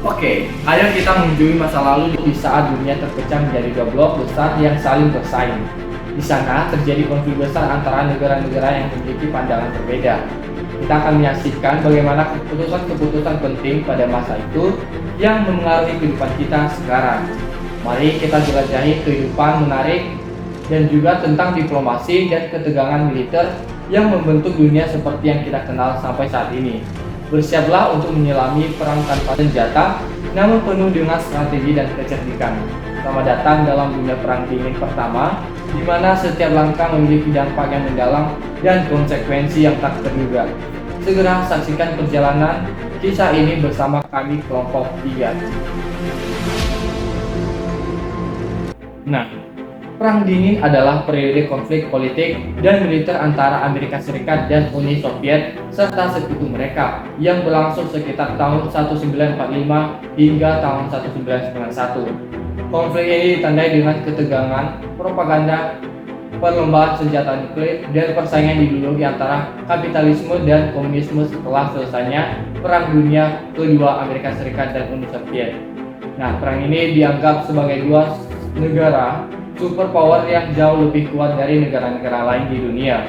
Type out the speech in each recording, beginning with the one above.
Oke, ayo kita mengunjungi masa lalu di saat dunia terpecah menjadi dua blok besar yang saling bersaing. Di sana terjadi konflik besar antara negara-negara yang memiliki pandangan berbeda. Kita akan menyaksikan bagaimana keputusan-keputusan penting pada masa itu yang memengaruhi kehidupan kita sekarang. Mari kita jelajahi kehidupan menarik dan juga tentang diplomasi dan ketegangan militer yang membentuk dunia seperti yang kita kenal sampai saat ini. Bersiaplah untuk menyelami perang tanpa senjata, namun penuh dengan strategi dan kecerdikan. Selamat datang dalam dunia perang dingin pertama, di mana setiap langkah memiliki dampak yang mendalam dan konsekuensi yang tak terduga. Segera saksikan perjalanan kisah ini bersama kami kelompok 3. Nah, Perang Dingin adalah periode konflik politik dan militer antara Amerika Serikat dan Uni Soviet serta sekutu mereka yang berlangsung sekitar tahun 1945 hingga tahun 1991. Konflik ini ditandai dengan ketegangan, propaganda, perlombaan senjata nuklir, dan persaingan ideologi antara kapitalisme dan komunisme setelah selesainya Perang Dunia Kedua Amerika Serikat dan Uni Soviet. Nah, perang ini dianggap sebagai dua negara superpower yang jauh lebih kuat dari negara-negara lain di dunia.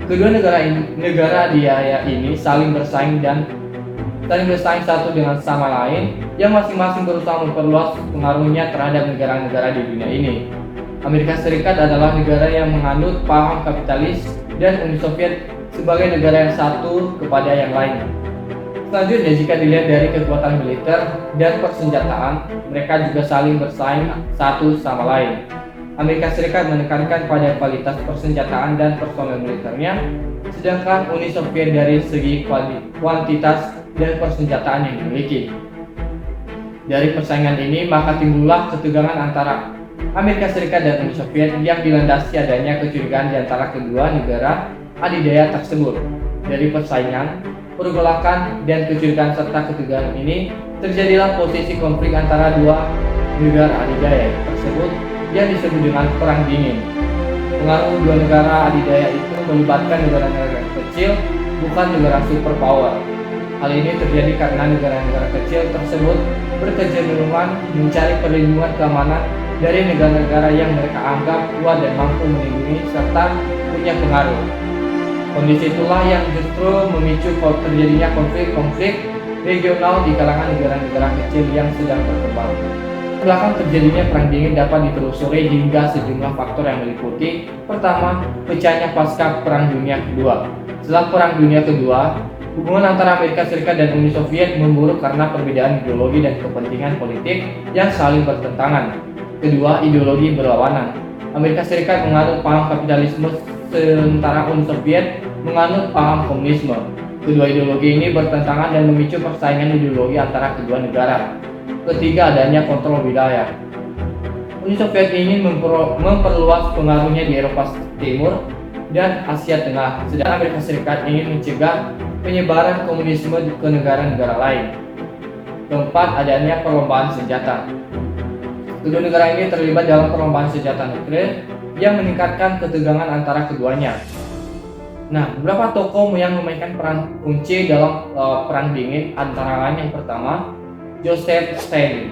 Kedua negara ini saling bersaing satu dengan sama lain, yang masing-masing berusaha memperluas pengaruhnya terhadap negara-negara di dunia ini. Amerika Serikat adalah negara yang menganut paham kapitalis dan Uni Soviet sebagai negara yang satu kepada yang lain. Selanjutnya, jika dilihat dari kekuatan militer dan persenjataan, mereka juga saling bersaing satu sama lain. Amerika Serikat menekankan pada kualitas persenjataan dan personel militernya, sedangkan Uni Soviet dari segi kuantitas dan persenjataan yang dimiliki. Dari persaingan ini, maka timbullah ketegangan antara Amerika Serikat dan Uni Soviet yang dilandasi adanya kecurigaan di antara kedua negara adidaya tersebut. Dari persaingan, pergolakan, dan kecurigaan serta ketegangan ini, terjadilah posisi konflik antara dua negara adidaya tersebut yang disebut dengan Perang Dingin. Pengaruh dua negara adidaya itu melibatkan negara-negara kecil, bukan negara superpower. Hal ini terjadi karena negara-negara kecil tersebut berkecenderungan mencari perlindungan keamanan dari negara-negara yang mereka anggap kuat dan mampu melindungi serta punya pengaruh. Kondisi itulah yang justru memicu terjadinya konflik-konflik regional di kalangan negara-negara kecil yang sedang berkembang. Belakang terjadinya Perang Dingin dapat ditelusuri hingga sejumlah faktor yang meliputi: pertama, pecahnya pasca Perang Dunia Kedua. Setelah Perang Dunia Kedua, hubungan antara Amerika Serikat dan Uni Soviet memburuk karena perbedaan ideologi dan kepentingan politik yang saling bertentangan. Kedua, ideologi berlawanan. Amerika Serikat menganut paham kapitalisme, sementara Uni Soviet menganut paham komunisme. Kedua ideologi ini bertentangan dan memicu persaingan ideologi antara kedua negara. Ketiga, adanya kontrol wilayah. Uni Soviet ingin memperluas pengaruhnya di Eropa Timur dan Asia Tengah, sedangkan Amerika Serikat ingin mencegah penyebaran komunisme ke negara-negara lain. Keempat, adanya perlombaan senjata. Kedua negara ini terlibat dalam perlombaan senjata nuklir yang meningkatkan ketegangan antara keduanya. Nah, beberapa tokoh yang memainkan peran kunci dalam Perang Dingin antara lain yang pertama, Joseph Stalin,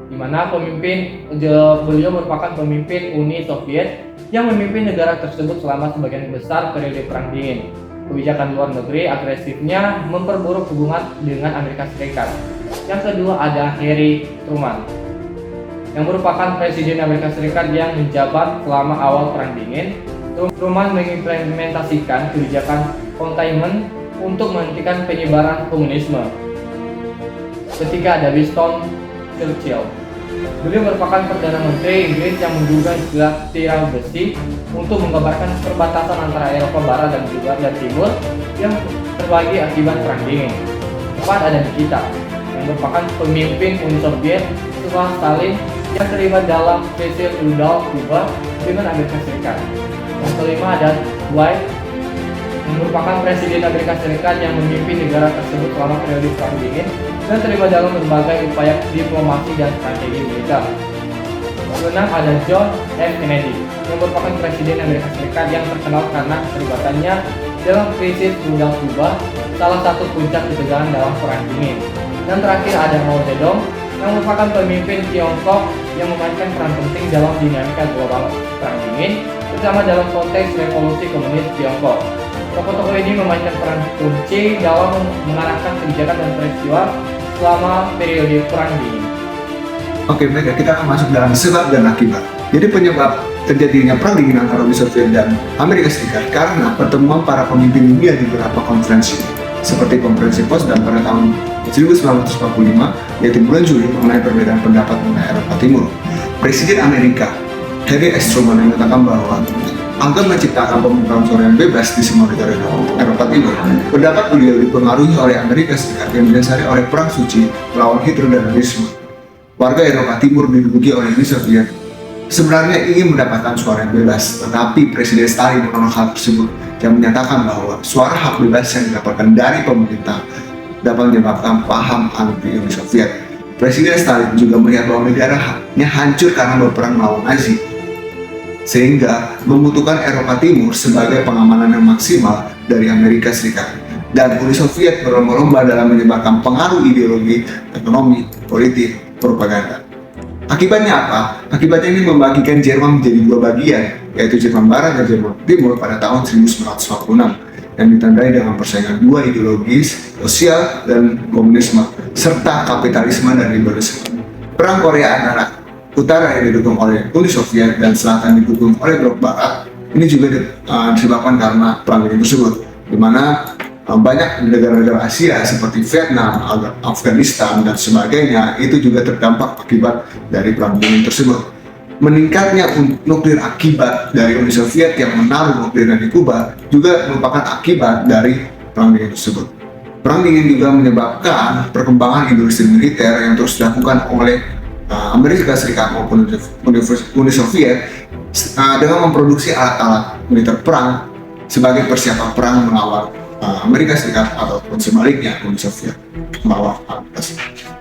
di mana beliau merupakan pemimpin Uni Soviet yang memimpin negara tersebut selama sebagian besar periode Perang Dingin. Kebijakan luar negeri agresifnya memperburuk hubungan dengan Amerika Serikat. Yang kedua ada Harry Truman, yang merupakan presiden Amerika Serikat yang menjabat selama awal Perang Dingin. Truman mengimplementasikan kebijakan containment untuk menghentikan penyebaran komunisme. Ketiga ada Winston Churchill. Beliau merupakan Perdana Menteri Inggris yang menduga istilah tirai besi untuk menggambarkan perbatasan antara Eropa Barat dan juga Timur yang terbagi akibat Perang Dingin. Keempat ada Nikita, yang merupakan pemimpin Uni Soviet setelah Stalin yang terlibat dalam krisis rudal Kuba dengan Amerika Serikat. Yang kelima ada Dwight, yang merupakan presiden Amerika Serikat yang memimpin negara tersebut selama periode Perang Dingin dan terlibat dalam berbagai upaya diplomasi dan strategi militer. Keenam ada John F. Kennedy, yang merupakan presiden Amerika Serikat yang terkenal karena keterlibatannya dalam krisis rudal Kuba, salah satu puncak ketegangan dalam Perang Dingin. Dan terakhir ada Mao Zedong yang merupakan pemimpin Tiongkok yang memainkan peran penting dalam dinamika global perang dingin, terutama dalam konteks revolusi komunis Tiongkok. Tokoh-tokoh ini memainkan peran kunci dalam mengarahkan kebijakan dan peristiwa selama periode perang dingin. Oke, baik, kita akan masuk dalam sebab dan akibat. Jadi penyebab terjadinya perang dingin antara Uni Soviet dan Amerika Serikat karena pertemuan para pemimpin dunia di beberapa konferensi, seperti konferensi Potsdam pada tahun 1945, yaitu bulan Juli, mengenai perbedaan pendapat mengenai Eropa Timur. Presiden Amerika Harry S. Truman mengatakan bahwa agar menciptakan pemerintahan sosial yang bebas di semua negara Eropa Timur, pendapat beliau dipengaruhi oleh Amerika Serikat yang didasari oleh perang suci melawan Hitler dan Nazisme. Warga Eropa Timur diduduki oleh Uni Soviet sebenarnya ingin mendapatkan suara yang bebas, tetapi Presiden Stalin menolak hal tersebut yang menyatakan bahwa suara hak bebas yang didapatkan dari pemerintah dapat menyebabkan paham anti Uni Soviet. Presiden Stalin juga melihat bahwa negaranya hancur karena berperang melawan Nazi, sehingga membutuhkan Eropa Timur sebagai pengamanan yang maksimal dari Amerika Serikat. Dan Uni Soviet berlomba-lomba dalam menyebarkan pengaruh ideologi, ekonomi, politik, propaganda. Akibatnya apa? Akibatnya ini membagikan Jerman menjadi dua bagian, yaitu Jerman Barat dan Jerman Timur pada tahun 1946, yang ditandai dengan persaingan dua ideologis, sosial dan komunisme, serta kapitalisme dan liberalisme. Perang Korea antara Utara yang didukung oleh Uni Soviet dan Selatan didukung oleh Blok Barat ini juga disebabkan karena perang dingin tersebut, di mana banyak negara-negara Asia seperti Vietnam, Afghanistan, dan sebagainya itu juga terdampak akibat dari perang dingin tersebut. Meningkatnya nuklir akibat dari Uni Soviet yang menaruh nuklirnya di Kuba juga merupakan akibat dari perang dingin tersebut. Perang dingin juga menyebabkan perkembangan industri militer yang terus dilakukan oleh Amerika Serikat maupun Uni Soviet dengan memproduksi alat-alat militer perang sebagai persiapan perang melawan Amerika Serikat ataupun sebaliknya Uni Soviet melawan Amerika Serikat.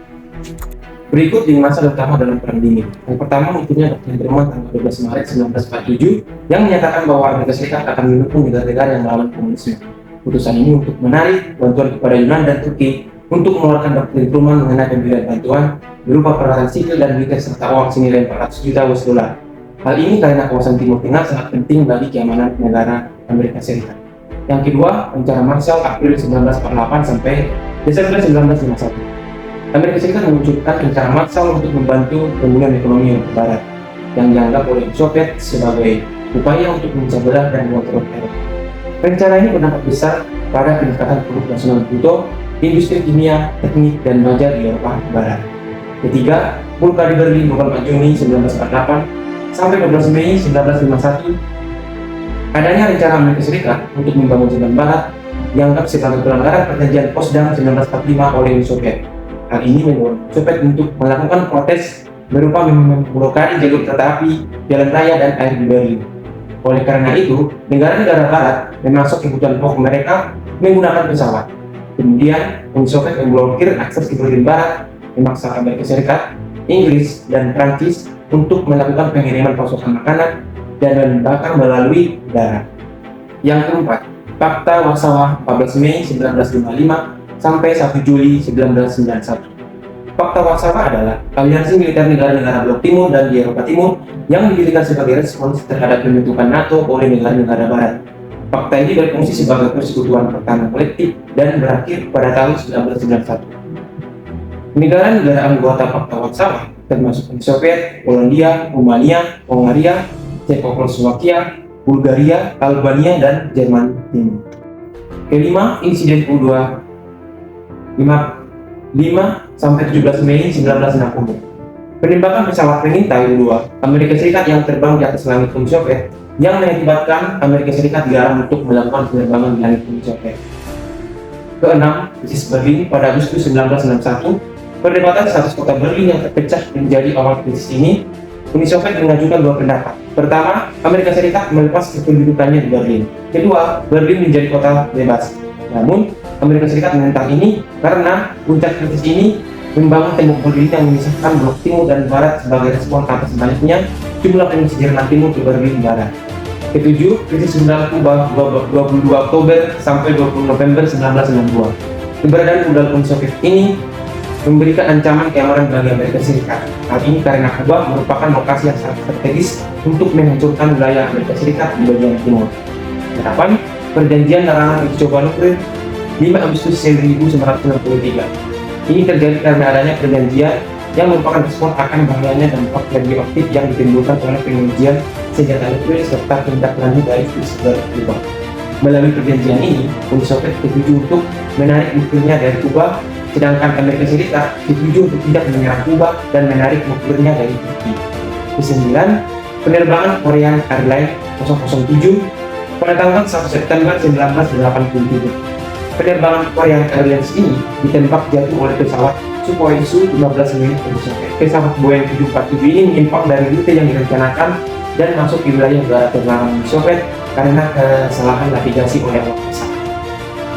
Berikut lini masa utama dalam perang dingin. Yang pertama munculnya Doktrin Truman tanggal 12 Maret 1947 yang menyatakan bahwa Amerika Serikat akan mendukung negara-negara yang melawan komunisme. Putusan ini untuk menarik bantuan kepada Yunani dan Turki untuk mengeluarkan Doktrin Truman mengenai pemberian bantuan berupa peralatan sipil dan militer serta uang senilai 400 juta US dollar. Hal ini karena kawasan Timur Tengah sangat penting bagi keamanan negara Amerika Serikat. Yang kedua, rencana Marshall April 1948 sampai Desember 1951. Amerika Serikat meluncurkan rencana Marshall untuk membantu pemulihan ekonomi yang Barat, yang dianggap oleh Soviet sebagai upaya untuk memecah belah dan mengontrol Eropa. Rencana ini berdampak besar pada peningkatan produk nasional bruto, industri kimia, teknik, dan baja di Eropa Barat. Ketiga, Blokade Berlin 24 Juni 1948 sampai 12 Mei 1951. Adanya rencana Amerika Serikat untuk membangun Jerman Barat dianggap sebagai pelanggaran perjanjian Potsdam 1945 oleh Uni Soviet. Hal ini mendorong Soviet untuk melakukan protes berupa memblokade jalur kereta api, jalan raya, dan air di Berlin. Oleh karena itu, negara-negara Barat memasuk kebutuhan pokok mereka menggunakan pesawat. Kemudian, Uni Soviet memblokir akses ke Berlin Barat, memaksa Amerika Serikat, Inggris, dan Prancis untuk melakukan pengiriman pasokan makanan dan bahan bakar melalui darat. Yang keempat, Fakta Warsawa 14 Mei 1955 sampai 1 Juli 1991. Fakta Warsawa adalah aliansi militer negara-negara Blok Timur dan di Eropa Timur yang didirikan sebagai respons terhadap pembentukan NATO oleh negara-negara Barat. Fakta ini berfungsi sebagai persekutuan pertahanan kolektif dan berakhir pada tahun 1991. Negara-negara anggota Fakta Warsawa termasuk Uni Soviet, Polandia, Rumania, Hongaria, Cekoslovakia, Bulgaria, Albania, dan Jerman Timur. Kelima, insiden U2 5 sampai 17 Mei 1960. Penembakan pesawat pengintai U2 Amerika Serikat yang terbang di atas langit Uni Soviet yang mengakibatkan Amerika Serikat dilarang untuk melakukan penerbangan di langit Uni Soviet. Keenam, krisis Berlin pada Agustus 1961. Perdebatan status kota Berlin yang terpecah menjadi awal krisis ini. Uni Soviet mengajukan dua pendapat. Pertama, Amerika Serikat melepas kependudukannya di Berlin. Kedua, Berlin menjadi kota bebas. Namun, Amerika Serikat menentang ini karena puncak krisis ini membangun tembok Berlin yang memisahkan Blok Timur dan Barat sebagai respon atas banyaknya jumlah pengungsi Jerman Timur ke Berlin Barat. Ketujuh, krisis Rudal Kuba 22 Oktober sampai 20 November 1962. Keberadaan rudal Uni Soviet ini memberikan ancaman keamanan bagi Amerika Serikat. Hal ini karena Kuba merupakan lokasi yang sangat strategis untuk menghancurkan wilayah Amerika Serikat di bagian timur. Harapan perjanjian larangan uji coba nuklir 5 Agustus 1963. Ini terjadi karena adanya perjanjian yang merupakan respon akan bahayanya dampak radioaktif yang ditimbulkan oleh pengujian senjata nuklir serta tindak lanjut dari Israel Kuba. Melalui perjanjian ini, Uni Soviet setuju untuk menarik nuklirnya dari Kuba, sedangkan Amerika Serikat setuju untuk tidak menyerang Kuba dan menarik nuklirnya dari Turki. Kesembilan, penerbangan Korean Airlines 007 pada tanggal 1 September 1987. Penerbangan Korean Airlines ini ditembak jatuh oleh pesawat Sukhoi Su-15 milik Uni Soviet. Pesawat Boeing 747 ini menyimpang dari rute yang direncanakan dan masuk di wilayah udara terlarang Uni Soviet karena kesalahan navigasi oleh awak pesawat.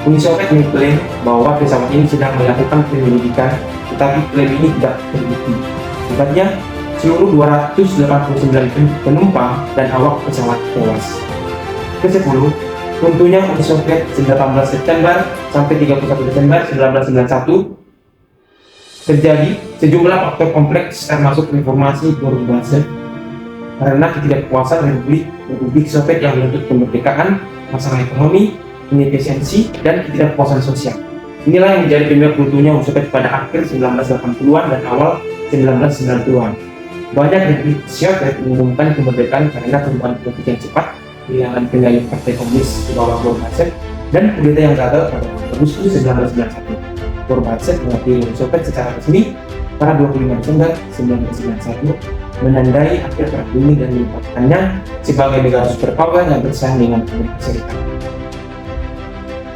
Uni Soviet mengklaim bahwa pesawat ini sedang melakukan penyelidikan, tetapi klaim ini tidak terbukti. Akibatnya, seluruh 289 penumpang dan awak pesawat tewas. Ke-10, runtuhnya Uni Soviet 19 September sampai 31 Desember 1991 terjadi sejumlah faktor kompleks termasuk reformasi Gorbachev karena ketidakpuasan Republik Soviet yang menuntut kemerdekaan, masalah ekonomi, inefisiensi, dan ketidakpuasan sosial. Inilah yang menjadi penyebab runtuhnya Uni Soviet pada akhir 1980-an dan awal 1990-an. Banyak Republik Soviet mengumumkan kemerdekaan karena perubahan politik yang cepat, kehilangan kendali Partai Komunis di bawah Gorbachev, dan kudeta yang gagal pada Agustus 1991. Gorbachev mengakui Uni Soviet secara resmi pada 25 Desember 1991, menandai akhir Perang Dunia dan menempatkannya sebagai negara superpower yang bersaing dengan Amerika Serikat.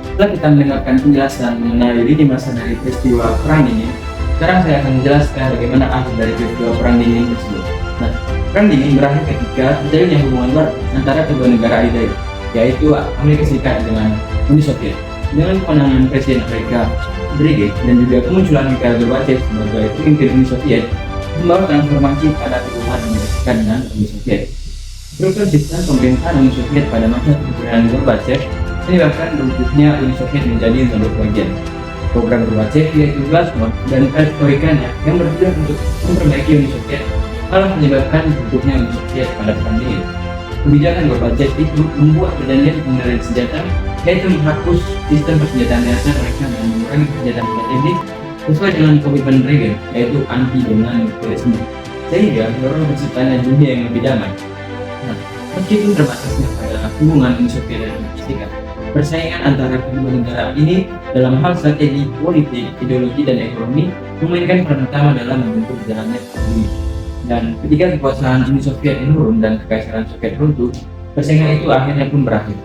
Setelah kita mendengarkan penjelasan mengenai lini masa dari peristiwa Perang Dingin, sekarang saya akan menjelaskan bagaimana akhir dari peristiwa Perang Dingin tersebut. Nah, Perang Dingin berakhir ketika terjadinya hubungan baru antara kedua negara adidaya, yaitu Amerika Serikat dengan Uni Soviet. Dengan kemenangan Presiden Amerika Brigade dan juga kemunculan Mikhail Gorbachev sebagai pemimpin Uni Soviet membawa transformasi pada hubungan Amerika Serikat dengan Uni Soviet. Struktur sistem pemerintahan Uni Soviet pada masa kepemimpinan Gorbachev menyebabkan runtuhnya Uni Soviet menjadi dua bagian. Program Gorbachev yaitu Glasnost dan Perestroika-nya yang bertujuan untuk memperbaiki Uni Soviet malah menyebabkan runtuhnya Uni Soviet pada Perang Dingin. Kebijakan Gorbachev itu membuat perjanjian pengendalian senjata, yaitu menghapus sistem persenjataan dasar mereka dan mengurangi persenjataan strategis sesuai dengan komitmen Reagan, yaitu anti dengan nuklirisme, sehingga mendorong terciptanya dunia yang lebih damai. Nah, meskipun terbatasnya pada hubungan Uni Soviet dan Amerika Serikat, persaingan antara kedua negara ini dalam hal strategi, politik, ideologi, dan ekonomi memainkan peran utama dalam membentuk jalannya Perang Dingin. Dan ketika kekuasaan Uni Soviet menurun dan kekaisaran Soviet runtuh, persaingan itu akhirnya pun berakhir.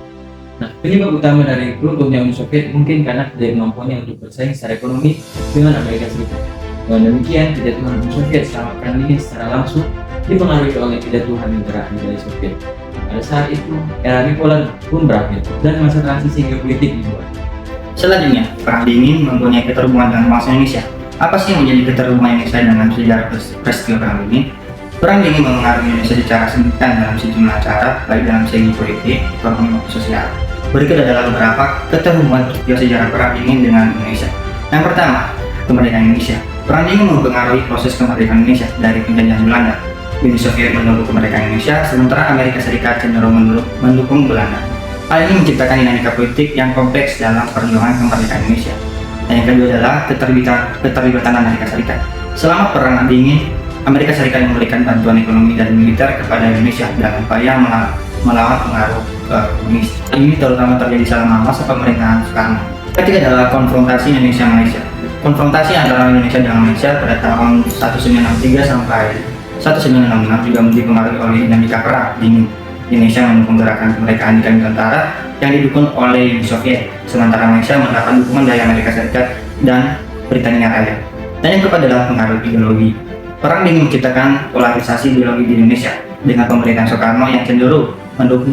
Nah, penyebab utama dari runtuhnya Uni Soviet mungkin karena tidak kemampuannya untuk bersaing secara ekonomi dengan Amerika Serikat. Dengan demikian, kejatuhan Uni Soviet selama Perang Dingin secara langsung dipengaruhi oleh kejatuhan negara adidaya Soviet. Pada saat itu, era bipolar pun berakhir dan masa transisi geopolitik dimulai. Selanjutnya, Perang Dingin mempunyai keterhubungan dengan bangsa Indonesia. Apa sih yang menjadi keterhubungan Indonesia dengan sejarah peristiwa Perang Dingin? Perang Dingin mempengaruhi Indonesia secara signifikan dalam sejumlah cara, baik dalam segi politik, ekonomi, maupun sosial. Berikut adalah beberapa keterhubungan peristiwa sejarah Perang Dingin dengan Indonesia. Yang pertama, kemerdekaan Indonesia. Perang Dingin mempengaruhi proses kemerdekaan Indonesia dari penjajahan Belanda. Uni Soviet mendukung kemerdekaan Indonesia, sementara Amerika Serikat cenderung mendukung Belanda. Hal ini menciptakan dinamika politik yang kompleks dalam perjuangan kemerdekaan Indonesia. Dan yang kedua adalah keterlibatan Amerika Serikat. Selama Perang Dingin, Amerika Serikat memberikan bantuan ekonomi dan militer kepada Indonesia dalam upaya melawan pengaruh komunis. Ini terutama terjadi selama masa pemerintahan Soekarno. Ketiga adalah konfrontasi Indonesia-Malaysia. Konfrontasi antara Indonesia dan Malaysia pada tahun 1963 sampai 1966 juga dipengaruhi oleh dinamika Perang Dingin. Indonesia mendukung gerakan kemerdekaan di Nusantara yang didukung oleh Uni Soviet, sementara Malaysia mendapat dukungan dari Amerika Serikat dan Britania Raya. Dan yang keempat adalah pengaruh ideologi. Perang Dingin menciptakan polarisasi ideologi di Indonesia dengan pemerintahan Soekarno yang cenderung mendukung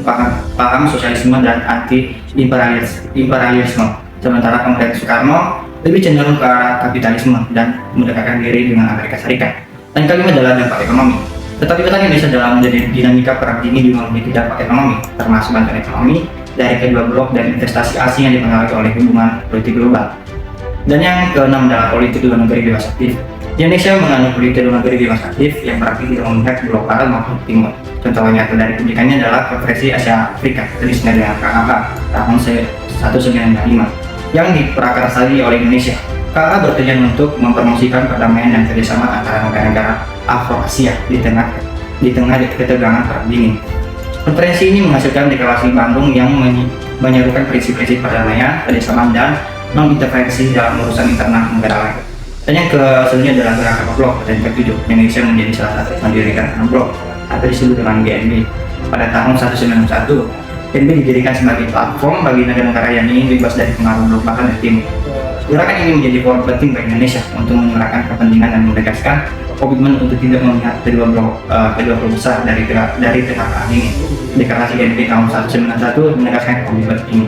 paham sosialisme dan anti-imperialisme, sementara pemerintahan Soekarno lebih cenderung ke arah kapitalisme dan mendekatkan diri dengan Amerika Serikat. Dan kelima adalah dampak ekonomi. Keterlibatan Indonesia dalam menjadi dinamika Perang Dingin juga memiliki dampak ekonomi, termasuk bantuan ekonomi dari kedua blok dan investasi asing yang dipengaruhi oleh hubungan politik global. Dan yang keenam adalah politik luar negeri bebas aktif. Indonesia menganut politik luar negeri bebas aktif yang berarti tidak memihak di barat maupun timur. Contoh nyata dari pendidikannya adalah Konferensi Asia Afrika terisinya dengan KAA tahun 1995 yang diprakarsai oleh Indonesia. KAA bertujuan untuk mempromosikan perdamaian dan kerjasama antara negara-negara Afro-Asia di tengah ketegangan perang dingin. Konferensi ini menghasilkan deklarasi Bandung yang menyerukan prinsip-prinsip perdamaian, kerjasama, dan non-intervensi dalam urusan internal negara lain. Dan yang selanjutnya adalah gerakan blok dan ke-7. Indonesia menjadi salah satu pendirikan blok atau disebut dengan GNB. Pada tahun 1991, GNB didirikan sebagai platform bagi negara-negara yang ingin bebas dari pengaruh blok barat dan timur. Gerakan ini menjadi forum penting bagi Indonesia untuk menyuarakan kepentingan dan menegaskan komitmen untuk tidak memihak kedua blok besar dari tengah perang ini. Deklarasi GNB tahun 1991 menegaskan komitmen ini.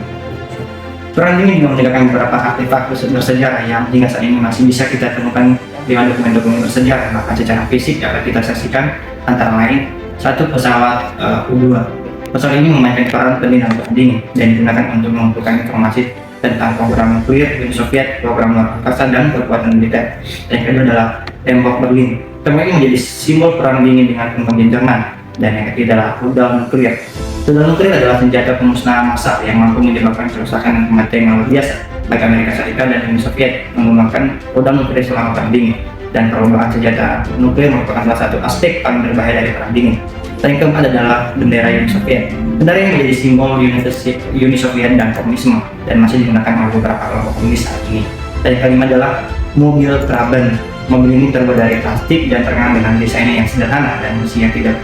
Perang dingin juga meninggalkan beberapa artefak bersejarah yang hingga saat ini masih bisa kita temukan di dokumen-dokumen bersejarah. Bahkan secara fisik dapat kita saksikan antara lain satu pesawat U-2. Pesawat ini memainkan peran penting dalam perang dingin dan digunakan untuk mengumpulkan informasi tentang program nuklir Uni Soviet, program luar angkasa, dan kekuatan militer. Yang kedua adalah tembok Berlin. Tembok ini menjadi simbol perang dingin dengan penghabisan Jerman. Dan yang ketiga adalah rudal nuklir. Rudal nuklir adalah senjata pemusnahan massal yang mampu menyebabkan kerusakan dan kematian yang luar biasa. Baik Amerika Serikat dan Uni Soviet mengembangkan rudal nuklir selama perang dingin. Dan perlombaan senjata nuklir merupakan salah satu aspek paling berbahaya dari perang dingin. Dan yang keempat adalah bendera Uni Soviet. Bendera yang menjadi simbol Uni Soviet dan komunisme dan masih digunakan oleh beberapa kelompok komunis saat ini. Dan yang kelima adalah mobil Trabant. Mobil ini terbuat dari plastik dan terkenal dengan desainnya yang sederhana dan mesin yang tidak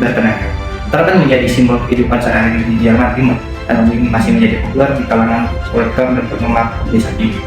bertenaga. Trabant menjadi simbol kehidupan sehari-hari di Jerman Timur dan mobil ini masih menjadi populer di kalangan kolektor dan penggemar mobil saat ini.